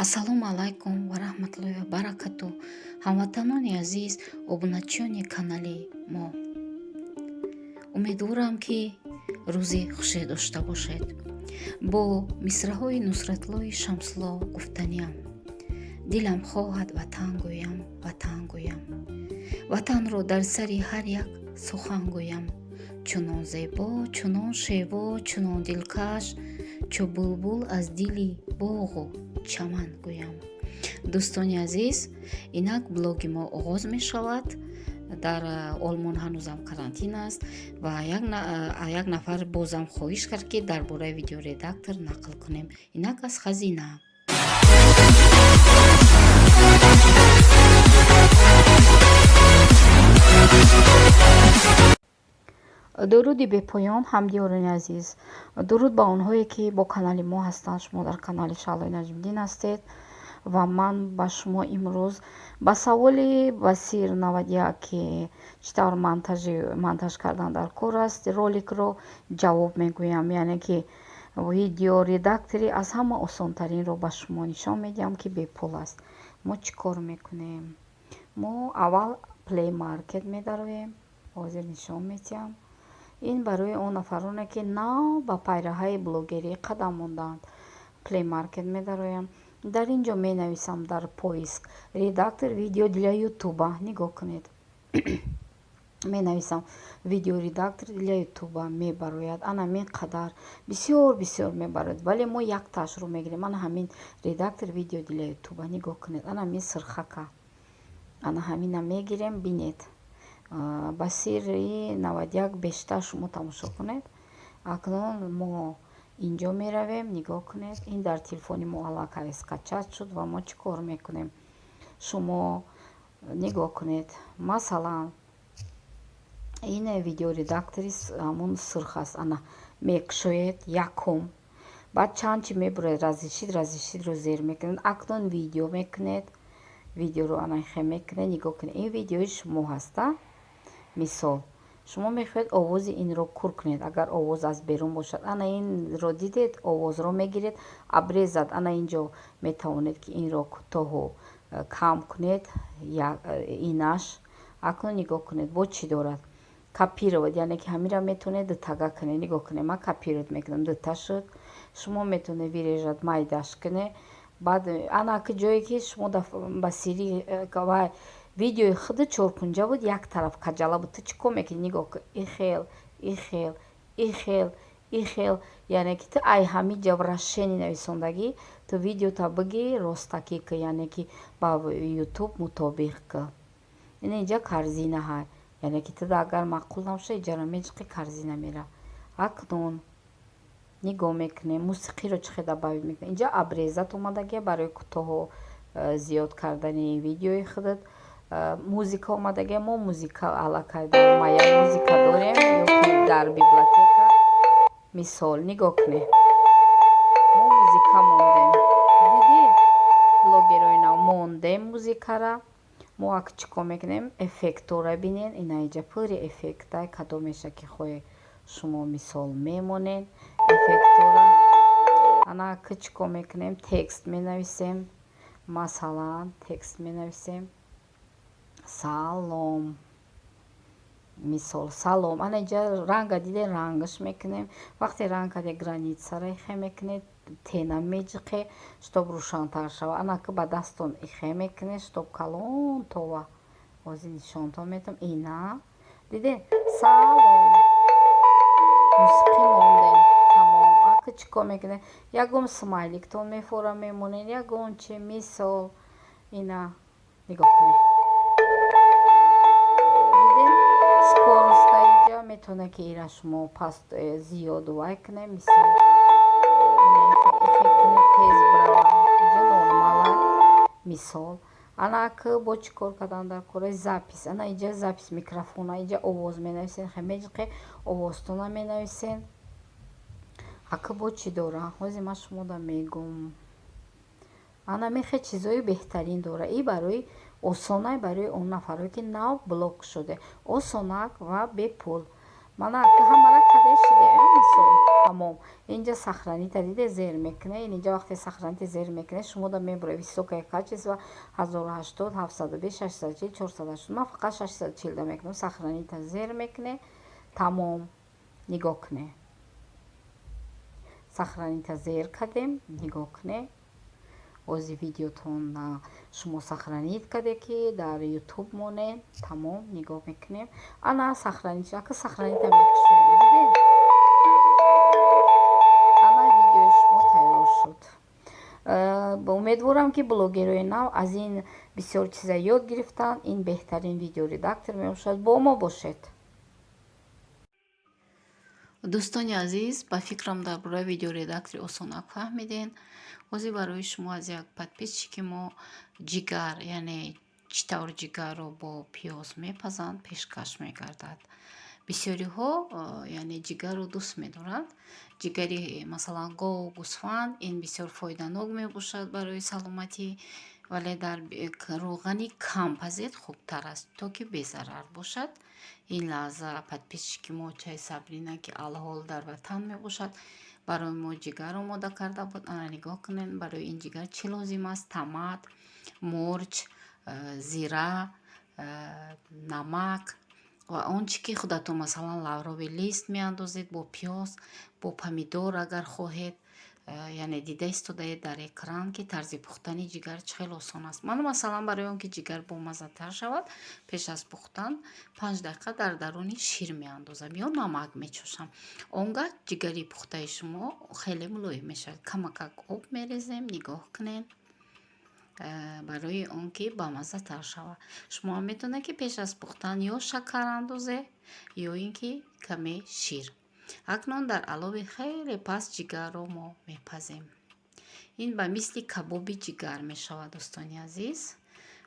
ассалому алайкум ва раҳматуллоҳи ва баракату. Ҳамватанони азиз, обуначиёни канали мо, умедворам ки рӯзи хуше дошта бошед. Бо мисраҳои Нусратлои Шамсулло гуфтаниям: дилам хоҳад ватан гӯям, ватан гӯям, ватанро дар сари ҳар як сухан гӯям. Чунон зебо, чунон шево, чунон дилкаш, чу булбул аз дили боғу чаман гӯям. дӯстони азиз, инак блоги мо оғоз мешавад. дар олмон ҳанӯзам карантин аст ва як нафар бозам хоҳиш кард ки дар бораи видеоредактор нақл кунем. инак аз хазина. дуруди бепоён, ҳамдиёрони азиз. дуруд ба онҳое ки бо канали мо ҳастанд. шумо дар канали Шаҳлои Наҷмиддин ҳастед ва ман ба шумо имрӯз ба саволи Басир 91 ки чӣ тавр монтаж кардан дар кор аст роликро ҷавоб мегӯям. яъне ки видеоредактори аз ҳама осонтаринро ба шумо нишон медиҳам ки бепул аст. мо чӣ кор мекунем? мо аввал Play Market медароем. ҳозир нишон медиҳам. ин барои он нафароне ки нав ба пайраҳаи блогерӣ қадам монданд. Play Market медароям. дар ин ҷо менависам дар поиск редактор видео для ютуба. нигоҳ кунед. менависам видеоредактор для ютуба, мебарояд. ана мин қадар бисёр мебарояд, вале мо яктаашро мегирем. ана ҳамин редактор видео для ютуба. нигоҳ кунед. ана мин сирхака. ана ҳамина мегирем. бинед Басири 91 бештар шумо тамошо кунед. акнун мо инҷо меравем. нигоҳ кунед. ин дар телефони мо аллакай скачат шуд ва мо чӣ кор мекунем? шумо нигоҳ кунед. масалан ин видеоредактори ҳамун сирх аст. ана мекушоед якум, баъд чанд чӣ мебуред, разрешидро зер мекунед. акнун видео мекунед. видеоро ана хе мекунед. нигоҳ кунед. ин видеои шумо ҳаста. мисол шумо мехоҳед овози инро кур кунед. агар овоз аз берун бошад, ана инро дидед, овозро мегиред, абрезад. ана инҷо метавонед ки инро кӯтоҳу кам кунед. инаш акнун нигоҳ кунед. бо чӣ дорад? копировать, яъне ки ҳамира метавонед дтага кунед. нигоҳ кунед. ман копировать мекунам. дта шуд. шумо метавонед вирежат майдаш кунед. баъд ана ҷое ки шумо басири видеои худи чоркунҷа буд, як тараф каҷала буд. ту чӣ кор мекунӣ? нигоҳ кун. ихел, яъне ки ту ай ҳамиҷа вращени нависондагӣ ту видеота бигир ростакӣ кӣ, яъне ки ба ютуб мутобиқ кӣ. ин инҷа корзина ҳай, яъне ки ту агар маъқул набошад иҷара меҷиқи корзина мера. акнун нигоҳ мекунем. мусиқиро чӣ хеда бавид мекунем. инҷа абрезат омадагия барои кӯтоҳу зиёд кардани видеои худат. музика омадагия. мо музика аллакай дорем. мая музика дорем ёки дар библиотека. мисол нигоҳ кунед. мо музика мондем. дидед? блогерои нав мондем музикара. мо ак чӣ кор мекунем? эффектора бинед. ина инҷа пури эффектай кадомеша ки хоҳед шумо мисол мемонед. эффектора. ана ак чӣ кор мекунем? текст менависем. масалан текст менависем. салом. мисол салом. ана инҷа ранга диде, рангаш мекунем. вақте ранг каде границаро ихе мекунед. тена меҷиқе штоб рӯшантар шава. ана ки ба дастон ихе мекунед штоб калон това. ҳозир нишонтон метам. ина диде салом. мусиқӣ мондем. тамом. ак чӣ кор мекунед? ягон смайликтон мефора мемонед. ягон чи мисол ина нигоҳ кунед. скоростаиҷа метавонед ки ира шумо паст зиёд вай кунед. мисол мисол ана ак бо чӣ кор кардан дар кораи запис. ана инҷа запис микрофона. инҷа овоз менависен. хемеҷиқе овозтона менависен. ак бо чӣ дора? ҳозир ман шумода мегум. ана мехе чизои беҳтарин дора. и барои осонай барои он нафаре ки нав блог шуде. осонак ва бепул. мана ҳамара каде шидаем мисол тамом инҷа сохранита диде зер мекунед инҷа вақте сохранита зер мекунед шумо да мебуред високое качество 1080 720 640 480 ман фақат 640 мекунам сохранита зер мекунед тамом нигоҳ кунед сохранита зер кардем нигоҳ кунед ози видеотон шумо сохранид карде ки дар ютуб монед тамом нигоҳ мекунем ана сохранид ака сохранита мекушоем дидед ана видеои шумо тайёр шуд умедворам ки блогерои нав аз ин бисёр чиза ёд гирифтанд ин беҳтарин видеоредактор мебошад бо мо бошед дӯстони азиз ба фикрам дар бораи видеоредактори осонак фаҳмиден ҳозир барои шумо аз як подписчики мо ҷигар яъне чӣ тавр ҷигарро бо пиёз мепазанд пешкаш мегардад бисёриҳо яъне ҷигарро дӯст медоранд ҷигари масалан гов гӯсфанд ин бисёр фоиданок мебошад барои саломатӣ вале дар рӯғани кам пазед хубтар аст то ки безарар бошад ин лаҳза подписчики мо чай сабрина ки алҳол дар ватан мебошад барои мо ҷигар омода карда буд ана нигоҳ кунед барои ин ҷигар чӣ лозим аст томат мурч зира намак ва он чӣ ки худатон масалан лаврови лист меандозед бо пиёз бо помидор агар хоҳед яъне дида истодаед дар экран ки тарзи пухтани ҷигар чӣ хеле осон аст ман масалан барои он ки ҷигар бомаззатар шавад пеш аз пухтан 5 дақиқа дар даруни шир меандозам ё намак мечошам он гаҳ ҷигари пухтаи шумо хеле мулоим мешавад камакак об мерезем нигоҳ кунед барои он ки бамаззатар шавад шумо ҳам метавонед ки пеш аз пухтан ё шакар андозе ё ин ки каме шир акнун дар алови хеле паст ҷигарро мо мепазем ин ба мисли кабоби ҷигар мешавад дӯстони азиз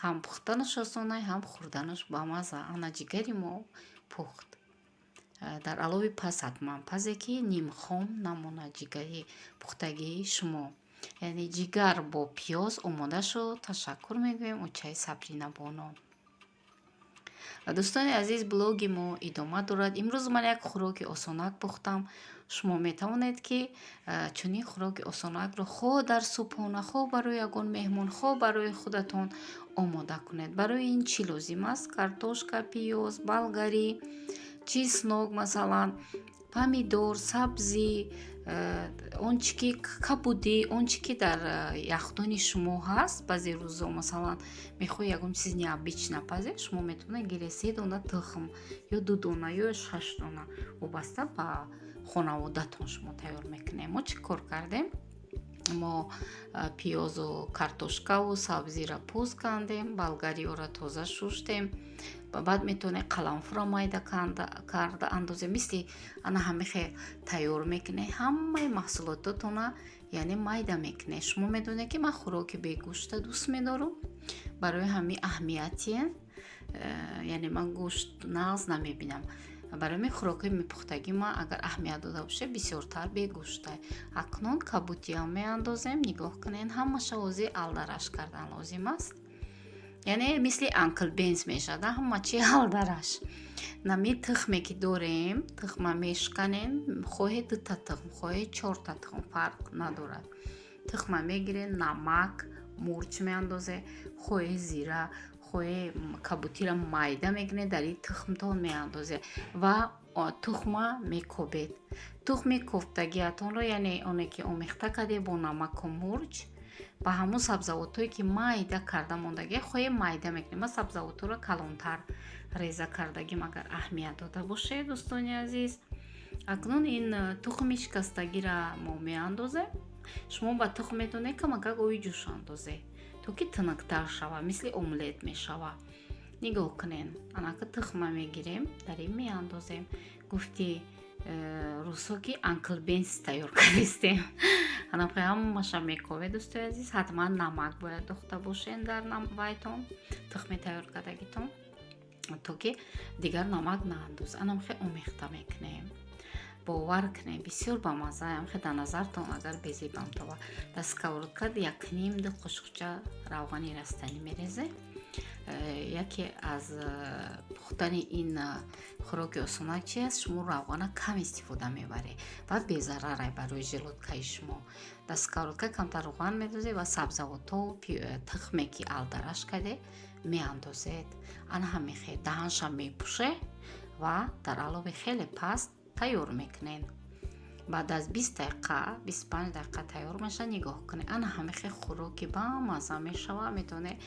ҳам пухтанаш осона ҳам хӯрданаш бамазза ана ҷигари мо пухт дар алови пас ҳатман пазе ки нимхом намонад ҷигари пухтагии шумо яъне ҷигар бо пиёз омода шуд ташаккур мегӯем учаи сабрина боно дӯстони азиз блоги мо идома дорад имрӯз ман як хӯроки осонак пухтам шумо метавонед ки чунин хӯроки осонакро хоҳ дар субҳона хоҳ барои ягон меҳмон хоҳ барои худатон омода кунед барои ин чӣ лозим аст картошка пиёз болгарӣ чеснок масалан помидор сабзӣ он чӣ ки кабудӣ он чӣ ки дар яхдони шумо ҳаст баъзе рӯзо масалан мехоҳед ягон чизи необична пазе шумо метавонед гире 3 дона тухм ё 2 дона ё 6 дона вобаста ба хонаводатон шумо тайёр мекунед мо чӣ кор кардем мо пиёзу картошкаву сабзиро пӯст кардем болгариёро тоза шуштем баъд метавонед қаламфурро майда карда андозем мисли ана ҳамихе тайёр мекунед ҳамаи маҳсулототона яъне майда мекунед шумо медонед ки ман хӯроки бегӯшта дӯст медорам барои ҳамин аҳамиятиен яъне ман гӯшт нағз намебинам барои ми хӯрокҳои мепухтагӣ ман агар аҳамият дода бошед бисёртар бегӯшта акнун кабутиам меандозем нигоҳ кунед ҳамаша ҳозир алдараш кардан лозим аст яъне мисли анкл бенз мешавад ҳама чи алдараш нами тухме ки дорем тухма мешканем хоҳед 2 тухм хоҳед 4 тухм фарқ надорад тухма мегиред намак мурч меандозе хоҳед зира хоҳед кабутиро майда мекунед дар ин тухмтон меандозе ва тухма мекобед тухми кофтагиатонро яъне оне ки омехта кардед бо намаку мурч ба ҳамун сабзавотое ки майда карда мондагӣ хоҳед майда мекунед ман сабзавотҳоро калонтар реза кардагим агар аҳамият дода бошед дӯстони азиз акнун ин тухми шикастагиро мо меандозем шумо ба тухм метавонед камакак ои ҷӯш андозед то ки тинуктар шавад мисли омлет мешавад нигоҳ кунед анака тухма мегирем дар ин меандозем гуфти рӯзҳо ки анкл бенс тайёр кардистем анақа ҳамаша мековед дӯстои азиз ҳатман намак бояд дохта бошед дар вайтон тухми тайёр кардагитон то ки дигар намак наандоз анамхе омехта мекунем бовар кунед бисёр бамазза амхе дар назартон агар безебам това дар сковородка 1-2 қошуқча равғани растанӣ мерезем яке аз пухтани ин хӯроки осонак чи аст, шумо равғана кам истифода мебаред ва безарарай барои жилудкаи шумо. Дар сковородка камтар равған медозед ва сабзавотҳо тухме ки алдараш карде меандозед. Ана ҳам мехе даҳаншам мепӯше ва дар алови хеле паст тайёр мекунед. баъд аз 20 дақиқа 25 дақиқа тайёр мешавад. нигоҳ кунед, ана ҳамихе хӯроки бамазза мешавад. метавонед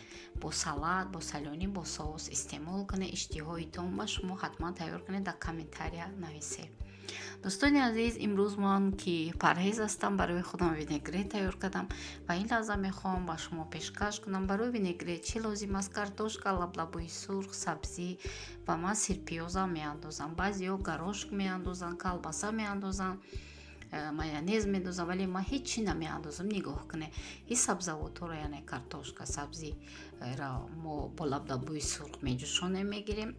бо салат, бо салёнӣ, бо соус истеъмол кунед. иштиҳоитон ба шумо ҳатман тайёр кунед. дар комментария нависед. дӯстони азиз, имрӯз ман ки парҳез ҳастам, барои худам винегрет тайёр кардам ва ин лаҳза мехоҳам ба шумо пешкаш кунам. барои винегрет чӣ лозим аст? Картошка, лаблабӯи сурх, сабзӣ ва ман сирпиёзам меандозам. баъзеҳо горошк меандозанд, колбаса меандозанд, майонез медозам, вале ман ҳеҷ чӣ намеандозам. нигоҳ кунед, ин сабзавотҳоро, яъне картошка, сабзиро мо бо лаблабӯи сурх меҷӯшонем, мегирем.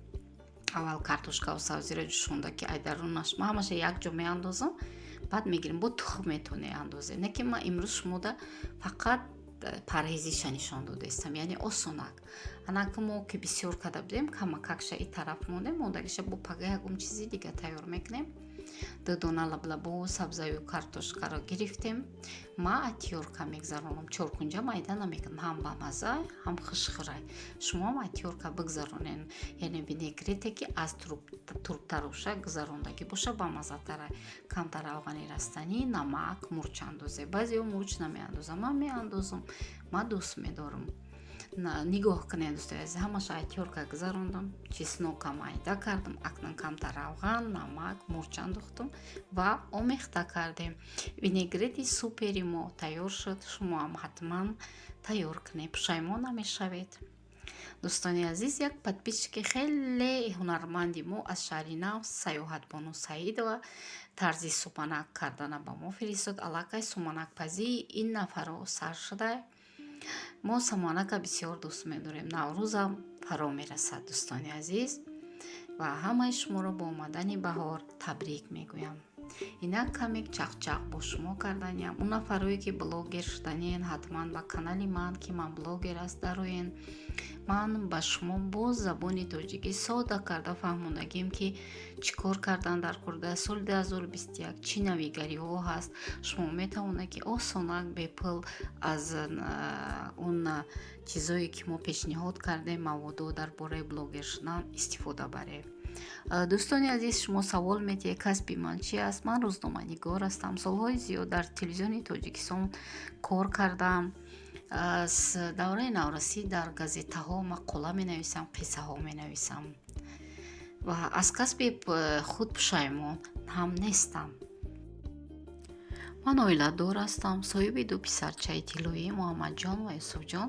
аввал картошкаву сабзиро ҷӯшонда ки ай дарунаш ман ҳамаша якҷо меандозам, баъд мегирем. бо тухм метавонед андозед. не ки ман имрӯз шумода фақат парҳезиша нишон додаистам, яъне осонак. анаки мо ки бисёр карда будем, камакакша ин тараф монде, мондагиша бо пага ягон чизи дига тайёр мекунем. ду дона лаблабу сабзавию картошкаро гирифтем. ман атёрка мегзаронам. чоркунҷа майда намекунам, ҳам ба мазза, ҳам хушхӯрай. шумо ҳам атёрка бигзаронен, яъне винегрете ки аз турбтароша гузарондагӣ боша, ба маззатарай. камтар равғани растанӣ, намак, мурч андозед. баъзеҳо мурч намеандозанд, ман меандозам, ман дӯст медорам. нигоҳ кунед дӯстони азиз, ҳамаша атёрка гузарондам, чеснока майда кардам, акнун камтар равған, намак, мурч андохтам ва омехта кардем. винегрети супери мо тайёр шуд. шумо ҳам ҳатман тайёр кунед, пушаймон намешавед. дӯстони азиз, як подписчики хеле ҳунарманди мо аз шаҳри нав саёҳатбону Саидова тарзи суманак кардана ба мо фиристод. аллакай суманакпазии ин нафаро сар шуда. мо самонака бисёр дӯст медорем. наврӯзам фаро мерасад дӯстони азиз ва ҳамаи шуморо бо омадани баҳор табрик мегӯям. инак камек чахчах бо шумо карданиям. он нафарое ки блогер шуданиен, ҳатман ба канали ман ки ман блогер аст дароен. ман ба шумо боз забони тоҷикӣ сода карда фаҳмондагим ки чӣ кор кардан дар курда соли 2021, чӣ навигариҳо ҳаст. шумо метавонед ки осонак бепул аз он чизое ки мо пешниҳод кардем, маводот дар бораи блогер шудан истифода баред. дӯстони азиз, шумо савол метиҳед касби ман чи аст? ман рӯзноманигор ҳастам. солҳои зиёд дар телевизиони тоҷикистон кор кардам. аз давраи наврасӣ дар газетаҳо мақола менависам, қиссаҳо менависам ва аз касби худ пушаймон ҳам нестам. ман оиладор ҳастам, соҳиби ду писарчаи тиллоӣ, муҳаммадҷон ва юсуфҷон.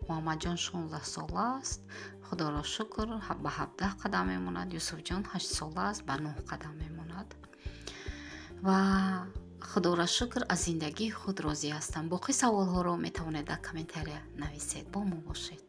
муҳаммадҷон 16 сола аст, худоро шукр, ба 17 қадам мемонад. юсуфҷон 8 сола аст, ба 9 қадам мемонад. ва худоро шукр, аз зиндагии худ розӣ ҳастам. боқи саволҳоро метавонед дар комментария нависед. бо мо бошед.